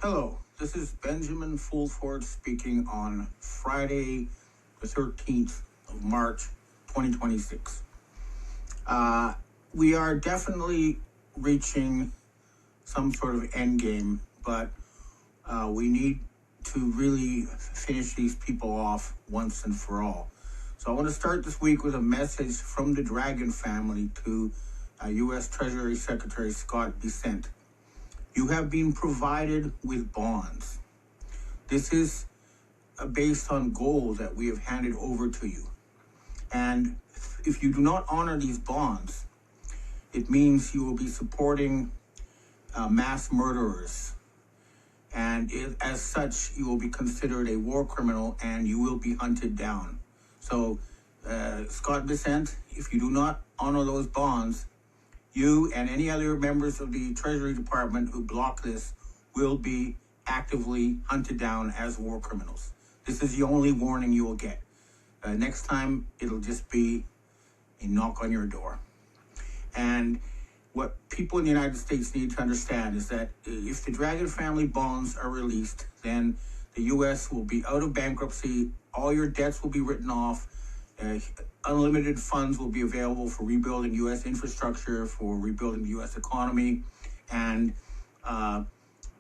Hello, this is Benjamin Fulford speaking on Friday, the 13th of March, 2026. We are definitely reaching some sort of end game, but we need to really finish these people off once and for all. So I want to start this week with a message from the Dragon family to U.S. Treasury Secretary Scott Bessent. You have been provided with bonds. This is based on gold that we have handed over to you. And if you do not honor these bonds, it means you will be supporting mass murderers. And as such, you will be considered a war criminal and you will be hunted down. So, Scott Bessent, if you do not honor those bonds, you and any other members of the Treasury Department who block this will be actively hunted down as war criminals. This is the only warning you will get. Next time, it'll just be a knock on your door. And what people in the United States need to understand is that if the Dragon family bonds are released, then the U.S. will be out of bankruptcy, all your debts will be written off, unlimited funds will be available for rebuilding U.S. infrastructure, for rebuilding the U.S. economy, and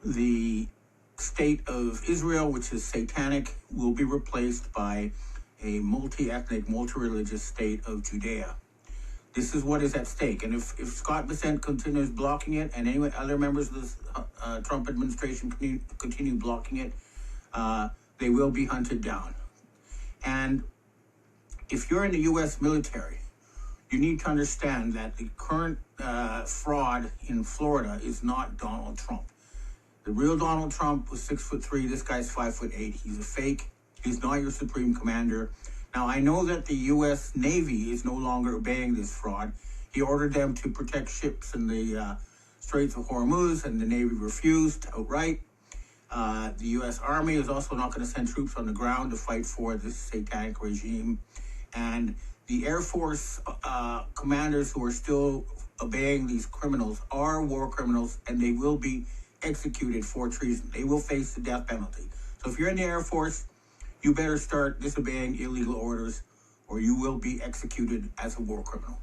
the state of Israel, which is satanic, will be replaced by a multi-ethnic, multi-religious state of Judea. This is what is at stake. And if Scott Bessent continues blocking it, and any other members of the Trump administration continue blocking it, they will be hunted down. And if you're in the U.S. military, you need to understand that the current fraud in Florida is not Donald Trump. The real Donald Trump was 6'3". This guy's 5'8". He's a fake. He's not your supreme commander. Now, I know that the U.S. Navy is no longer obeying this fraud. He ordered them to protect ships in the Straits of Hormuz, and the Navy refused outright. The U.S. Army is also not going to send troops on the ground to fight for this satanic regime. And the Air Force commanders who are still obeying these criminals are war criminals, and they will be executed for treason. They will face the death penalty. So if you're in the Air Force, you better start disobeying illegal orders, or you will be executed as a war criminal.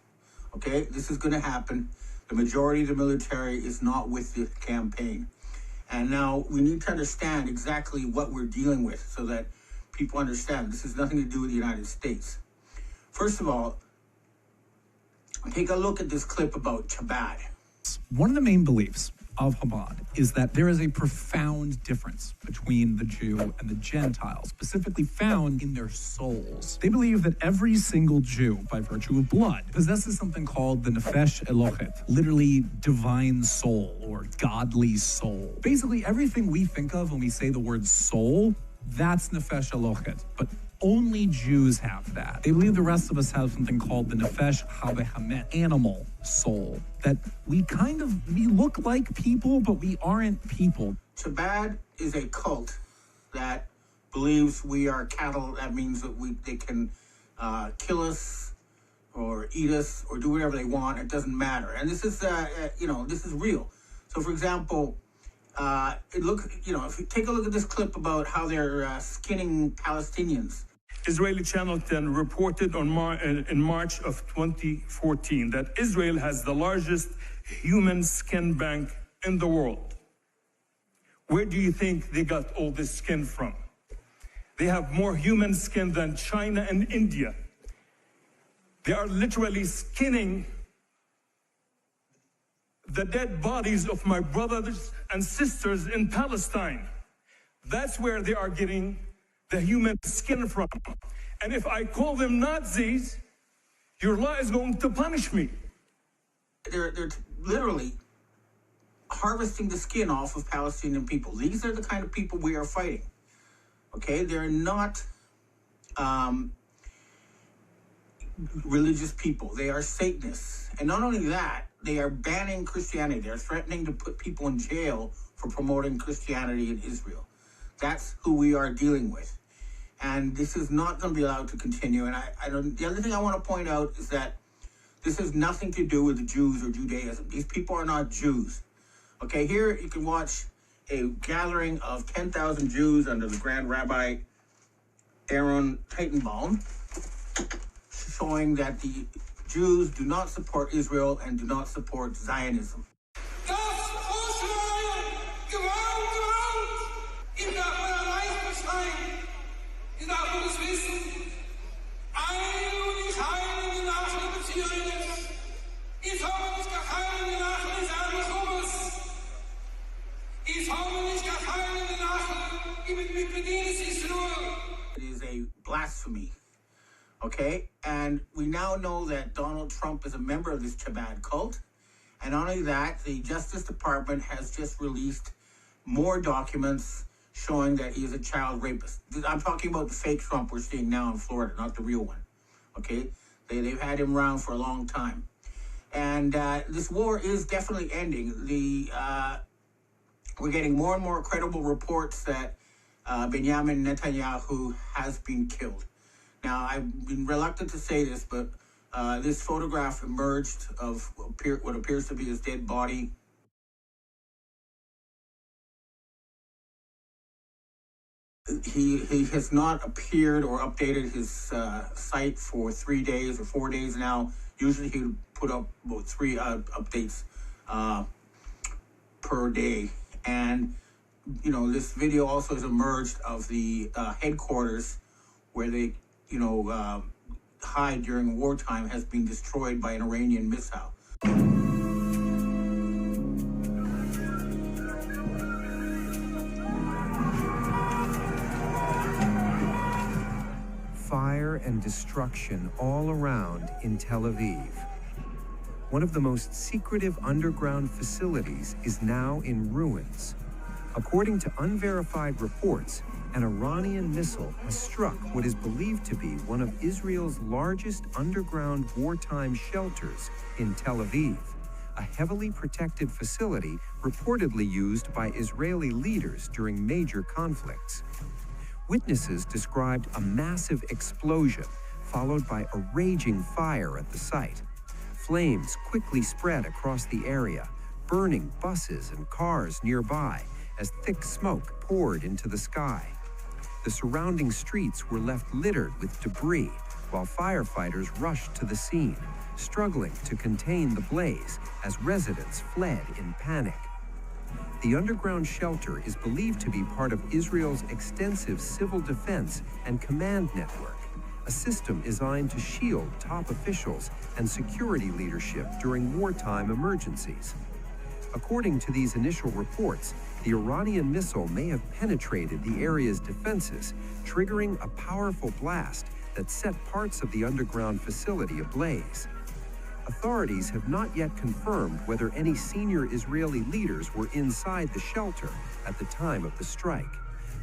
Okay? This is going to happen. The majority of the military is not with the campaign. And now we need to understand exactly what we're dealing with so that people understand this has nothing to do with the United States. First of all, take a look at this clip about Chabad. One of the main beliefs of Chabad is that there is a profound difference between the Jew and the Gentile, specifically found in their souls. They believe that every single Jew, by virtue of blood, possesses something called the Nefesh Elokhet, literally divine soul or godly soul. Basically, everything we think of when we say the word soul, that's Nefesh Elokhet, but only Jews have that. They believe the rest of us have something called the Nefesh HaBehamet, animal soul, that we look like people, but we aren't people. Chabad is a cult that believes we are cattle. That means that they can kill us or eat us or do whatever they want. It doesn't matter. And this is, this is real. So, for example, if you take a look at this clip about how they're skinning Palestinians. Israeli Channel 10 reported in March of 2014 that Israel has the largest human skin bank in the world. Where do you think they got all this skin from? They have more human skin than China and India. They are literally skinning the dead bodies of my brothers and sisters in Palestine. That's where they are getting the human skin from. And if I call them Nazis, your law is going to punish me. They're literally harvesting the skin off of Palestinian people. These are the kind of people we are fighting. Okay? They're not religious people. They are Satanists. And not only that, they are banning Christianity. They're threatening to put people in jail for promoting Christianity in Israel. That's who we are dealing with. And this is not going to be allowed to continue. And the other thing I want to point out is that this has nothing to do with the Jews or Judaism. These people are not Jews. Okay, here you can watch a gathering of 10,000 Jews under the Grand Rabbi Aaron Teitelbaum, showing that the Jews do not support Israel and do not support Zionism. It is a blasphemy. Okay, and we now know that Donald Trump is a member of this Chabad cult. And not only that, the Justice Department has just released more documents showing that he is a child rapist. I'm talking about the fake Trump we're seeing now in Florida, not the real one. Okay, they've had him around for a long time. And this war is definitely ending. We're getting more and more credible reports that Benjamin Netanyahu has been killed. Now, I've been reluctant to say this, but this photograph emerged of what appears to be his dead body. He has not appeared or updated his site for 3 days or 4 days now. Usually he would put up about 3 updates per day. And, you know, this video also has emerged of the headquarters where they, hide during wartime has been destroyed by an Iranian missile. Fire and destruction all around in Tel Aviv. One of the most secretive underground facilities is now in ruins. According to unverified reports, an Iranian missile has struck what is believed to be one of Israel's largest underground wartime shelters in Tel Aviv, a heavily protected facility reportedly used by Israeli leaders during major conflicts. Witnesses described a massive explosion followed by a raging fire at the site. Flames quickly spread across the area, burning buses and cars nearby as thick smoke poured into the sky. The surrounding streets were left littered with debris while firefighters rushed to the scene, struggling to contain the blaze as residents fled in panic. The underground shelter is believed to be part of Israel's extensive civil defense and command network, a system designed to shield top officials and security leadership during wartime emergencies. According to these initial reports, the Iranian missile may have penetrated the area's defenses, triggering a powerful blast that set parts of the underground facility ablaze. Authorities have not yet confirmed whether any senior Israeli leaders were inside the shelter at the time of the strike.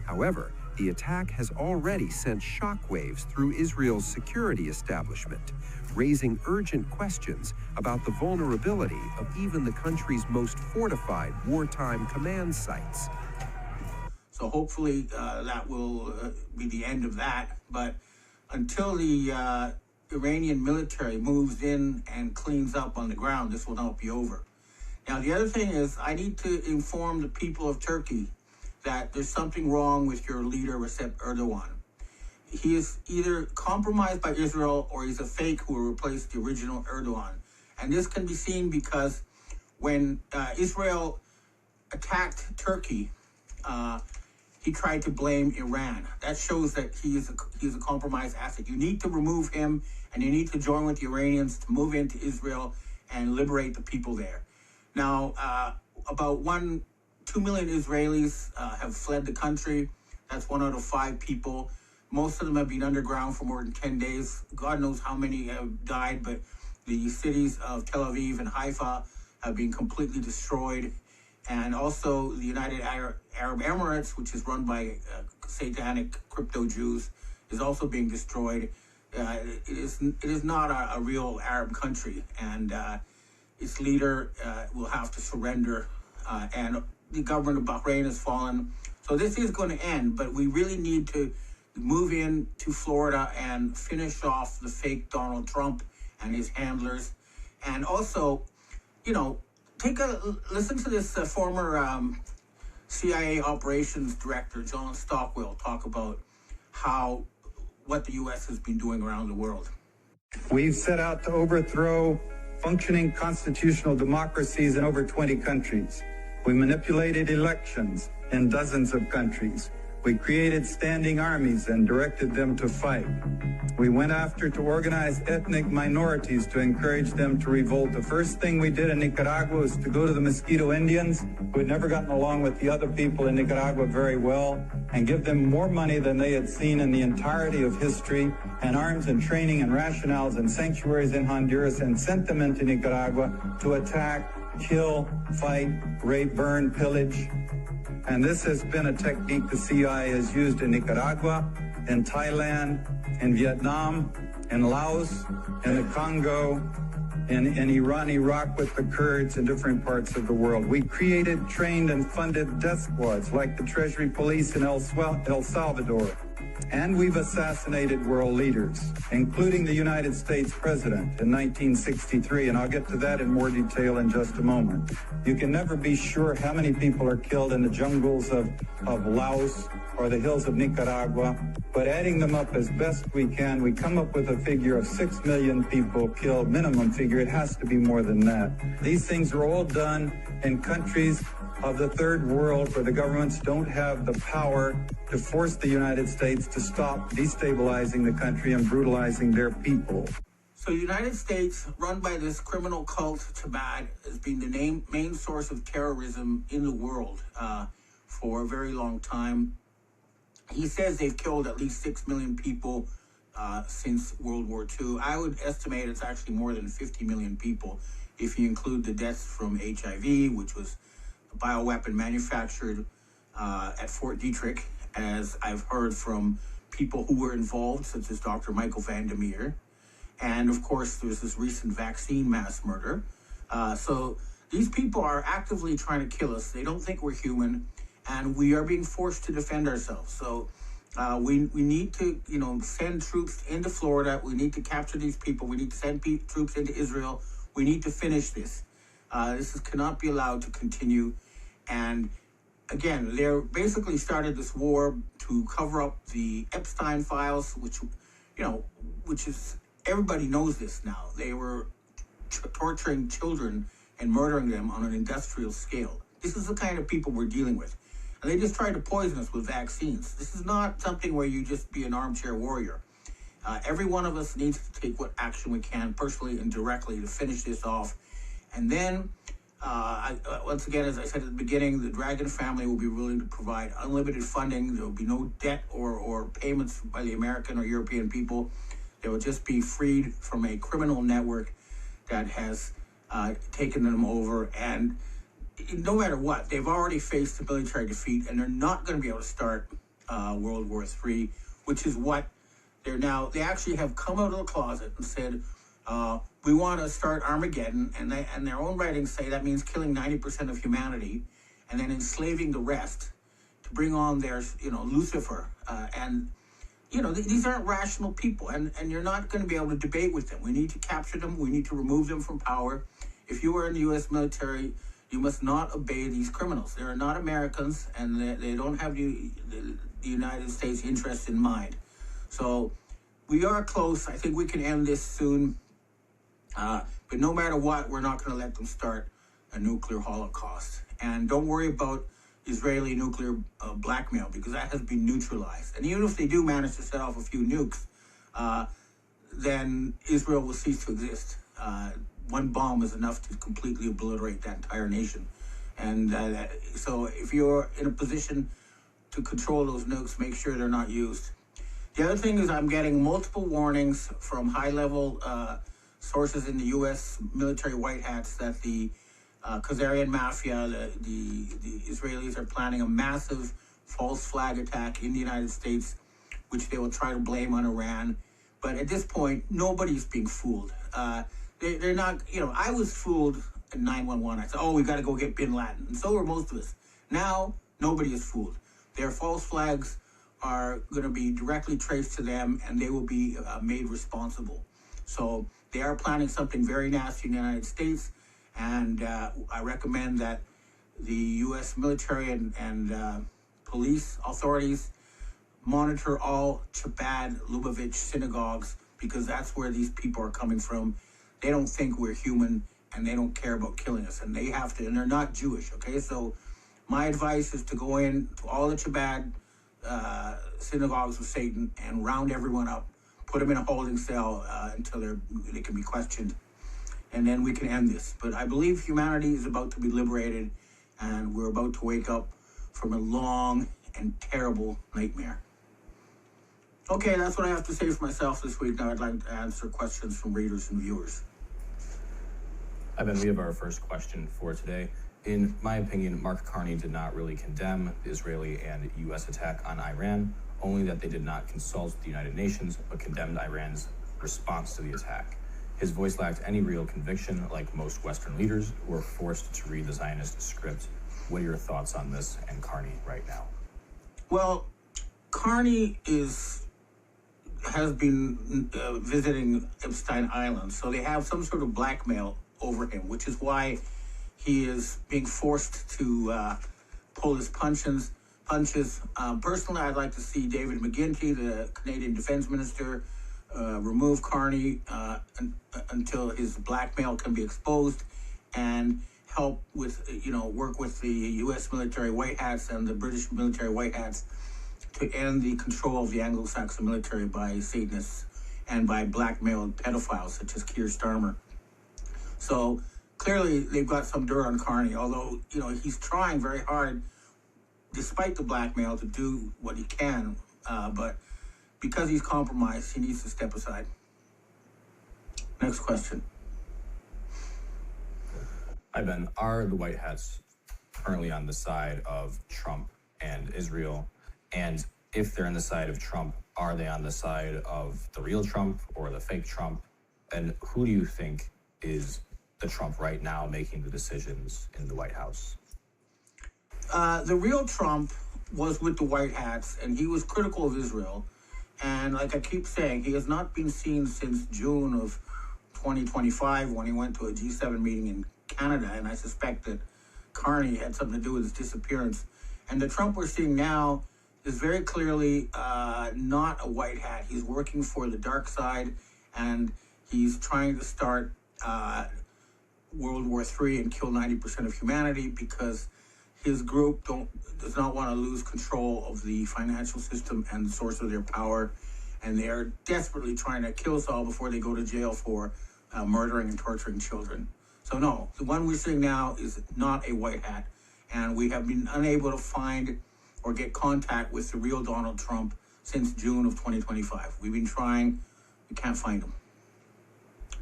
However, the attack has already sent shockwaves through Israel's security establishment, raising urgent questions about the vulnerability of even the country's most fortified wartime command sites. So hopefully that will be the end of that. But until the Iranian military moves in and cleans up on the ground, this will not be over. Now, the other thing is, I need to inform the people of Turkey that there's something wrong with your leader, Recep Erdogan. He is either compromised by Israel or he's a fake who will replace the original Erdogan. And this can be seen because when Israel attacked Turkey, he tried to blame Iran. That shows that he is a compromised asset. You need to remove him, and you need to join with the Iranians to move into Israel and liberate the people there. Now, about 2 million Israelis have fled the country. That's 1 out of 5 people. Most of them have been underground for more than 10 days. God knows how many have died, but the cities of Tel Aviv and Haifa have been completely destroyed. And also the United Arab Emirates, which is run by satanic crypto Jews, is also being destroyed. It is not a real Arab country, and its leader will have to surrender, and the government of Bahrain has fallen. So this is going to end, but we really need to move in to Florida and finish off the fake Donald Trump and his handlers. And also, listen to this former CIA Operations Director John Stockwell talk about what the U.S. has been doing around the world. We've set out to overthrow functioning constitutional democracies in over 20 countries. We manipulated elections in dozens of countries. We created standing armies and directed them to fight. We went after to organize ethnic minorities to encourage them to revolt. The first thing we did in Nicaragua was to go to the Mosquito Indians, who had never gotten along with the other people in Nicaragua very well, and give them more money than they had seen in the entirety of history, and arms and training and rationales and sanctuaries in Honduras, and sent them into Nicaragua to attack, kill, fight, rape, burn, pillage. And this has been a technique the CIA has used in Nicaragua, in Thailand, in Vietnam, in Laos, in the Congo, in Iran, Iraq with the Kurds, in different parts of the world. We created, trained, and funded death squads like the Treasury Police in El Salvador. And we've assassinated world leaders, including the United States President in 1963, and I'll get to that in more detail in just a moment. You can never be sure how many people are killed in the jungles of Laos or the hills of Nicaragua, but adding them up as best we can, we come up with a figure of 6 million people killed, minimum figure. It has to be more than that. These things are all done in countries of the third world where the governments don't have the power to force the United States to stop destabilizing the country and brutalizing their people. So the United States, run by this criminal cult Chabad, has been the main source of terrorism in the world for a very long time. He says they've killed at least 6 million people since World War II. I would estimate it's actually more than 50 million people if you include the deaths from HIV, which was a bioweapon manufactured at Fort Detrick, as I've heard from people who were involved, such as Dr. Michael Vandermeer. And of course, there's this recent vaccine mass murder. So these people are actively trying to kill us. They don't think we're human, and we are being forced to defend ourselves. So we need to, send troops into Florida. We need to capture these people. We need to send troops into Israel. We need to finish this. This cannot be allowed to continue. And again, they're basically started this war to cover up the Epstein files, which is, everybody knows this now. They were torturing children and murdering them on an industrial scale. This is the kind of people we're dealing with. And they just tried to poison us with vaccines. This is not something where you just be an armchair warrior. Every one of us needs to take what action we can, personally and directly, to finish this off. And then, once again, as I said at the beginning, the Dragon family will be willing to provide unlimited funding. There will be no debt or payments by the American or European people. They will just be freed from a criminal network that has taken them over. And no matter what, they've already faced a military defeat, and they're not going to be able to start World War III, which is what they actually have come out of the closet and said, we want to start Armageddon, and their own writings say that means killing 90% of humanity and then enslaving the rest to bring on their, Lucifer. These aren't rational people, and you're not going to be able to debate with them. We need to capture them. We need to remove them from power. If you are in the U.S. military, you must not obey these criminals. They are not Americans, and they don't have the United States interest in mind. So we are close. I think we can end this soon. But no matter what, we're not going to let them start a nuclear holocaust. And don't worry about Israeli nuclear blackmail, because that has been neutralized. And even if they do manage to set off a few nukes, then Israel will cease to exist. One bomb is enough to completely obliterate that entire nation. And so if you're in a position to control those nukes, make sure they're not used. The other thing is I'm getting multiple warnings from high-level sources in the U.S. military white hats that the Khazarian mafia, the Israelis are planning a massive false flag attack in the United States, which they will try to blame on Iran. But at this point, nobody's being fooled. They're not, I was fooled in 9/11. I said, we got to go get bin Laden. And so were most of us. Now, nobody is fooled. Their false flags are going to be directly traced to them, and they will be made responsible. So they are planning something very nasty in the United States, and I recommend that the U.S. military and police authorities monitor all Chabad Lubavitch synagogues, because that's where these people are coming from. They don't think we're human, and they don't care about killing us, and they have to, and they're not Jewish, okay? So my advice is to go in to all the Chabad synagogues of Satan and round everyone up, put them in a holding cell until they can be questioned, and then we can end this. But I believe humanity is about to be liberated, and we're about to wake up from a long and terrible nightmare. Okay, that's what I have to say for myself this week. Now I'd like to answer questions from readers and viewers. Ivan, we have our first question for today. In my opinion, Mark Carney did not really condemn the Israeli and U.S. attack on Iran, only that they did not consult the United Nations, but condemned Iran's response to the attack. His voice lacked any real conviction, like most Western leaders who were forced to read the Zionist script. What are your thoughts on this and Carney right now? Well, Carney has been visiting Epstein Island, so they have some sort of blackmail over him, which is why he is being forced to pull his punches. Personally, I'd like to see David McGuinty, the Canadian Defense Minister, remove Carney until his blackmail can be exposed, and help with, work with the U.S. military white hats and the British military white hats to end the control of the Anglo-Saxon military by Satanists and by blackmailed pedophiles such as Keir Starmer. So clearly they've got some dirt on Carney, although, he's trying very hard, despite the blackmail, to do what he can. But because he's compromised, he needs to step aside. Next question. Hi, Ben. Are the White Hats currently on the side of Trump and Israel? And if they're on the side of Trump, are they on the side of the real Trump or the fake Trump? And who do you think is the Trump right now making the decisions in the White House? The real Trump was with the White Hats, and he was critical of Israel. And like I keep saying, he has not been seen since June of 2025 when he went to a G7 meeting in Canada, and I suspect that Carney had something to do with his disappearance. And the Trump we're seeing now is very clearly not a white hat. He's working for the dark side, and he's trying to start World War III and kill 90% of humanity, because his group does not want to lose control of the financial system and the source of their power, and they are desperately trying to kill us all before they go to jail for murdering and torturing children. So no, the one we're seeing now is not a white hat, and we have been unable to find or get contact with the real Donald Trump since June of 2025. We've been trying, we can't find him.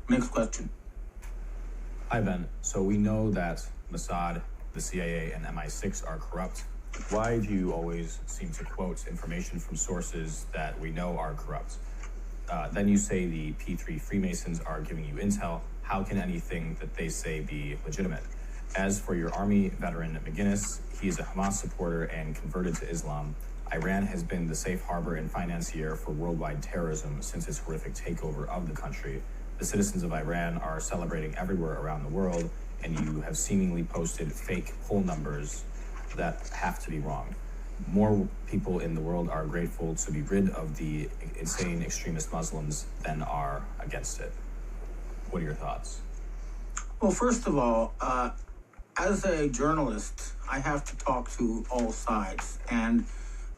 Next question. Hi, Ben. So we know that Mossad, the CIA, and MI6 are corrupt. Why do you always seem to quote information from sources that we know are corrupt? Then you say the P3 Freemasons are giving you intel. How can anything that they say be legitimate? As for your Army veteran McGinnis, he is a Hamas supporter and converted to Islam. Iran has been the safe harbor and financier for worldwide terrorism since its horrific takeover of the country. The citizens of Iran are celebrating everywhere around the world, and you have seemingly posted fake poll numbers that have to be wrong. More people in the world are grateful to be rid of the insane extremist Muslims than are against it. What are your thoughts? Well, first of all, as a journalist, I have to talk to all sides, and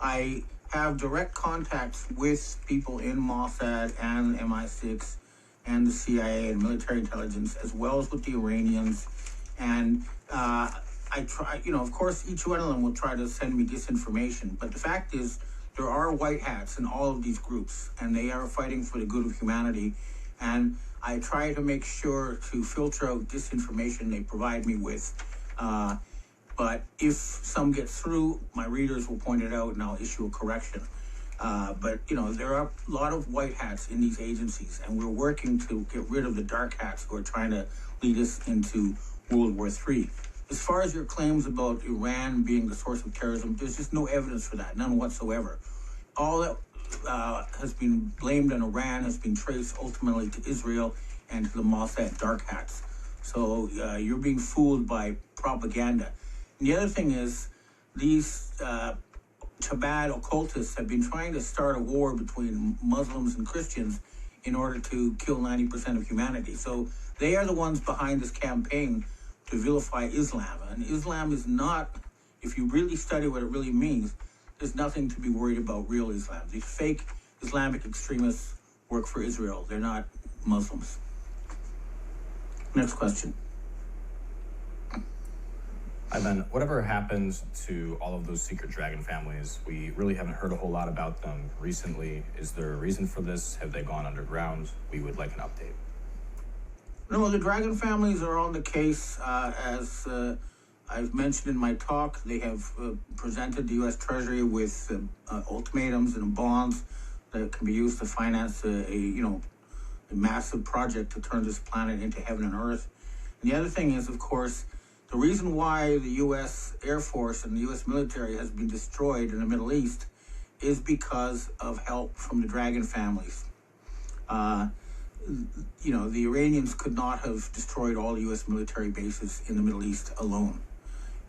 I have direct contacts with people in Mossad and MI6 and the CIA and military intelligence, as well as with the Iranians. And I try, of course, each one of them will try to send me disinformation. But the fact is, there are white hats in all of these groups, and they are fighting for the good of humanity. And I try to make sure to filter out disinformation they provide me with. But if some gets through, my readers will point it out, and I'll issue a correction. But there are a lot of white hats in these agencies, and we're working to get rid of the dark hats who are trying to lead us into World War III. As far as your claims about Iran being the source of terrorism, there's just no evidence for that, none whatsoever. All that has been blamed on Iran has been traced ultimately to Israel and to the Mossad dark hats. So you're being fooled by propaganda. And the other thing is, these Chabad occultists have been trying to start a war between Muslims and Christians in order to kill 90% of humanity. So they are the ones behind this campaign to vilify Islam. And Islam is not, if you really study what it really means, there's nothing to be worried about real Islam. These fake Islamic extremists work for Israel. They're not Muslims. Next question. Ivan, whatever happens to all of those secret dragon families, we really haven't heard a whole lot about them recently. Is there a reason for this? Have they gone underground? We would like an update. No, the dragon families are on the case. As I've mentioned in my talk, they have presented the U.S. Treasury with ultimatums and bonds that can be used to finance a massive project to turn this planet into heaven and earth. And the other thing is, of course, the reason why the U.S. Air Force and the U.S. military has been destroyed in the Middle East is because of help from the dragon families. The Iranians could not have destroyed all the U.S. military bases in the Middle East alone.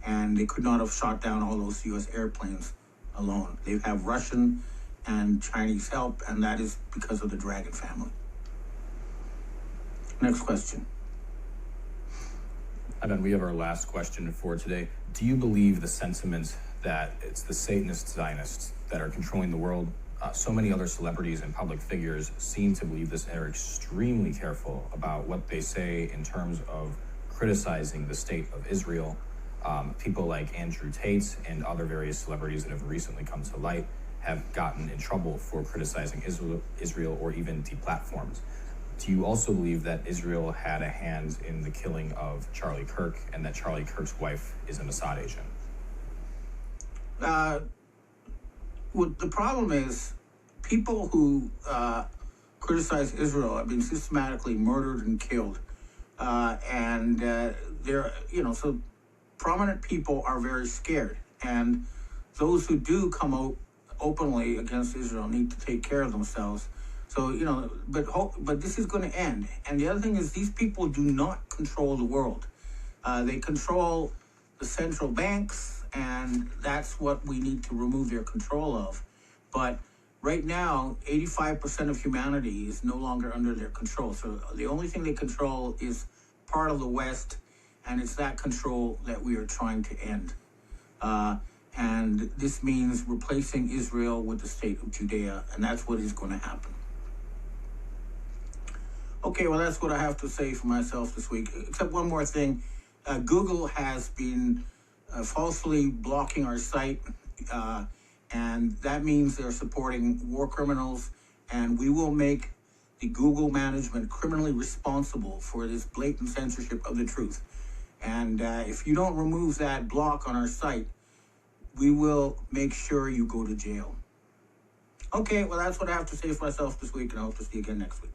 And they could not have shot down all those U.S. airplanes alone. They have Russian and Chinese help, and that is because of the dragon family. Next question. Ivan, we have our last question for today. Do you believe the sentiment that it's the Satanist Zionists that are controlling the world? So many other celebrities and public figures seem to believe this and are extremely careful about what they say in terms of criticizing the state of Israel. People like Andrew Tate and other various celebrities that have recently come to light have gotten in trouble for criticizing Israel or even deplatformed. Do you also believe that Israel had a hand in the killing of Charlie Kirk and that Charlie Kirk's wife is a Mossad agent? The problem is people who criticize Israel have been systematically murdered and killed. So prominent people are very scared. And those who do come out openly against Israel need to take care of themselves. So, but this is going to end. And the other thing is these people do not control the world. They control the central banks, and that's what we need to remove their control of. But right now, 85% of humanity is no longer under their control. So the only thing they control is part of the West, and it's that control that we are trying to end. And this means replacing Israel with the state of Judea, and that's what is going to happen. Okay, well, that's what I have to say for myself this week, except one more thing. Google has been falsely blocking our site, and that means they're supporting war criminals, and we will make the Google management criminally responsible for this blatant censorship of the truth. And if you don't remove that block on our site, we will make sure you go to jail. Okay, well, that's what I have to say for myself this week, and I hope to see you again next week.